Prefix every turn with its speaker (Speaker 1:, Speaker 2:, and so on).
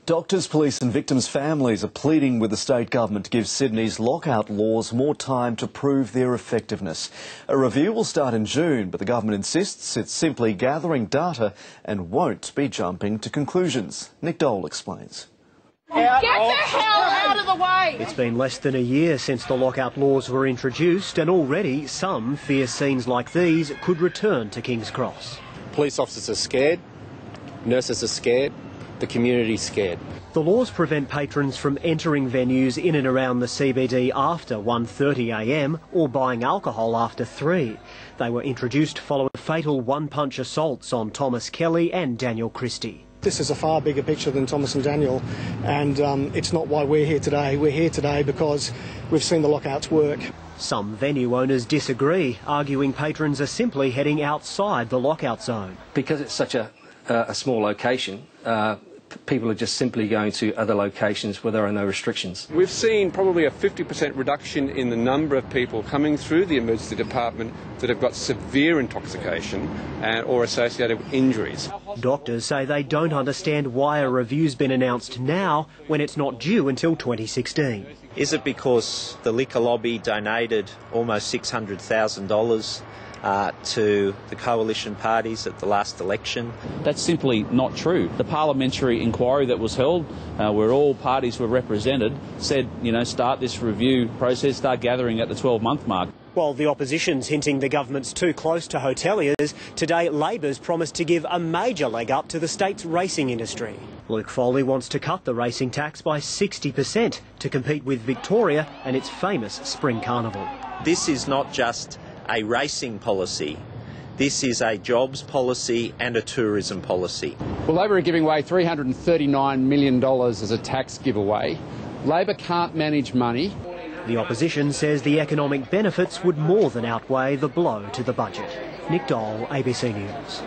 Speaker 1: Doctors, police and victims' families are pleading with the state government to give Sydney's lockout laws more time to prove their effectiveness. A review will start in June, but the government insists it's simply gathering data and won't be jumping to conclusions. Nick Dole explains.
Speaker 2: Get the hell out of the way!
Speaker 3: It's been less than a year since the lockout laws were introduced, and already some fear scenes like these could return to King's Cross.
Speaker 4: Police officers are scared, nurses are scared, the community's scared.
Speaker 3: The laws prevent patrons from entering venues in and around the CBD after 1:30am or buying alcohol after 3. They were introduced following fatal one-punch assaults on Thomas Kelly and Daniel Christie.
Speaker 5: This is a far bigger picture than Thomas and Daniel, and it's not why we're here today. We're here today because we've seen the lockouts work.
Speaker 3: Some venue owners disagree, arguing patrons are simply heading outside the lockout zone.
Speaker 6: Because it's such a small location, people are just simply going to other locations where there are no restrictions.
Speaker 7: We've seen probably a 50% reduction in the number of people coming through the emergency department that have got severe intoxication or associated with injuries.
Speaker 3: Doctors say they don't understand why a review's been announced now when it's not due until 2016.
Speaker 8: Is it because the liquor lobby donated almost $600,000 to the coalition parties at the last election?
Speaker 9: That's simply not true. The parliamentary inquiry that was held, where all parties were represented, said, start this review process, start gathering at the 12-month mark.
Speaker 3: While the opposition's hinting the government's too close to hoteliers, today Labor's promised to give a major leg up to the state's racing industry. Luke Foley wants to cut the racing tax by 60% to compete with Victoria and its famous Spring Carnival.
Speaker 8: This is not just a racing policy. This is a jobs policy and a tourism policy.
Speaker 10: Well, Labor are giving away $339 million as a tax giveaway. Labor can't manage money.
Speaker 3: The opposition says the economic benefits would more than outweigh the blow to the budget. Nick Dole, ABC News.